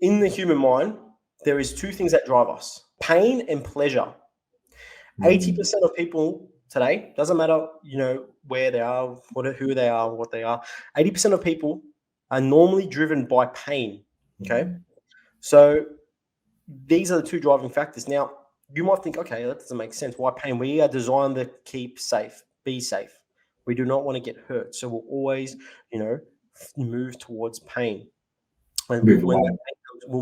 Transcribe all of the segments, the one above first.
in the human mind, there is two things that drive us: pain and pleasure. 80% of people today, doesn't matter, where they are, who they are, what they are, 80% of people are normally driven by pain. Okay. So these are the two driving factors. Now, you might think, okay, that doesn't make sense. Why pain? We are designed to keep safe, be safe. We do not want to get hurt. So we'll always, move towards pain. And Move when that away. pain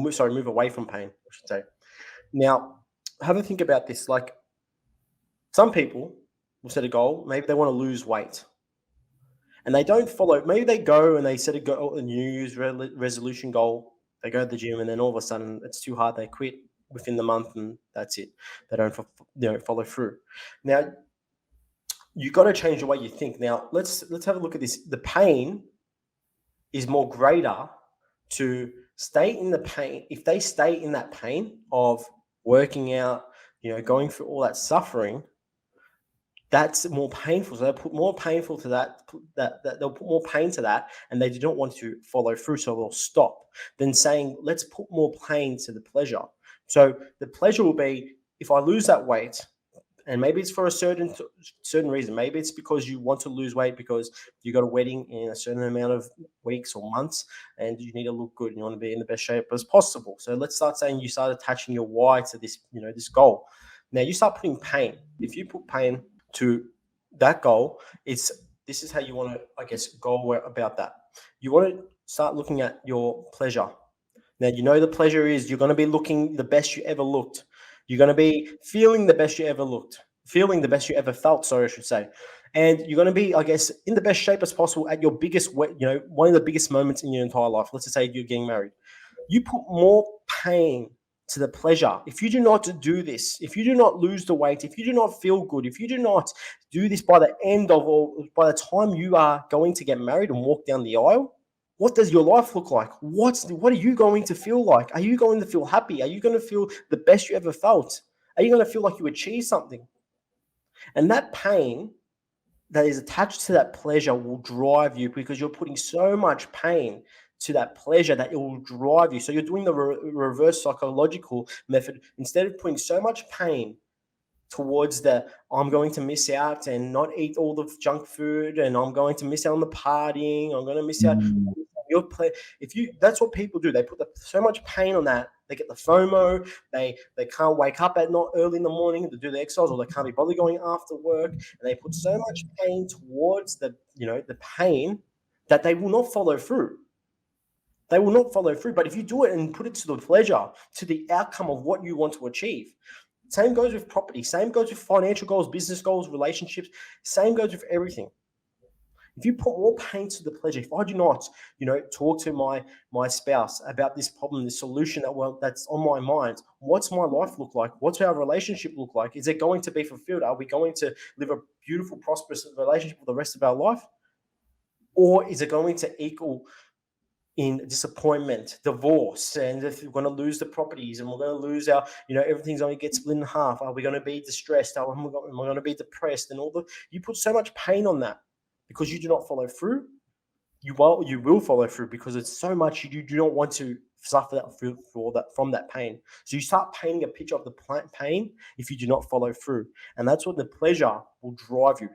comes, move away from pain, I should say. Now, have a think about this. Like, some people will set a goal. Maybe they want to lose weight, and they don't follow. Maybe they go and they set a New Year's resolution goal. They go to the gym, and then all of a sudden it's too hard. They quit within the month, and that's it. They don't follow through. Now, you got to change the way you think. Now, let's have a look at this. The pain is more greater to stay in the pain. If they stay in that pain of working out, going through all that suffering, that's more painful. So they'll put more painful to that they'll put more pain to that, and they do not want to follow through, so they'll stop. Then saying, let's put more pain to the pleasure. So the pleasure will be, if I lose that weight, and maybe it's for a certain reason. Maybe it's because you want to lose weight because you got a wedding in a certain amount of weeks or months, and you need to look good and you want to be in the best shape as possible. So let's start saying you start attaching your why to this, this goal. Now you start putting pain. If you put pain to that goal, this is how you want to, I guess, go about that. You want to start looking at your pleasure. Now, the pleasure is you're going to be looking the best you ever looked. You're going to be feeling the best you ever felt, sorry, I should say. And you're going to be, I guess, in the best shape as possible at your biggest, one of the biggest moments in your entire life. Let's just say you're getting married. You put more pain to the pleasure. If you do not do this, if you do not lose the weight, if you do not feel good, if you do not do this by the time you are going to get married and walk down the aisle, what does your life look like? What are you going to feel like? Are you going to feel happy? Are you going to feel the best you ever felt? Are you going to feel like you achieved something? And that pain that is attached to that pleasure will drive you, because you're putting so much pain to that pleasure that it will drive you. So you're doing the reverse psychological method. Instead of putting so much pain towards I'm going to miss out and not eat all the junk food, and I'm going to miss out on the partying, I'm going to miss out. That's what people do. They put so much pain on that. They get the FOMO. They can't wake up at not early in the morning to do the exercise, or they can't be bothered going after work. And they put so much pain towards the pain that they will not follow through. They will not follow through. But if you do it and put it to the pleasure, to the outcome of what you want to achieve, same goes with property. Same goes with financial goals, business goals, relationships. Same goes with everything. If you put more pain to the pleasure, if I do not, talk to my spouse about this problem, this solution that's on my mind, what's my life look like? What's our relationship look like? Is it going to be fulfilled? Are we going to live a beautiful, prosperous relationship for the rest of our life? Or is it going to equal in disappointment, divorce, and if we're going to lose the properties and we're going to lose our, everything's going to get split in half? Are we going to be distressed? Am I going to be depressed? And you put so much pain on that because you do not follow through. You will follow through because it's so much you do not want to suffer that from that pain. So you start painting a picture of the pain if you do not follow through, and that's what the pleasure will drive you.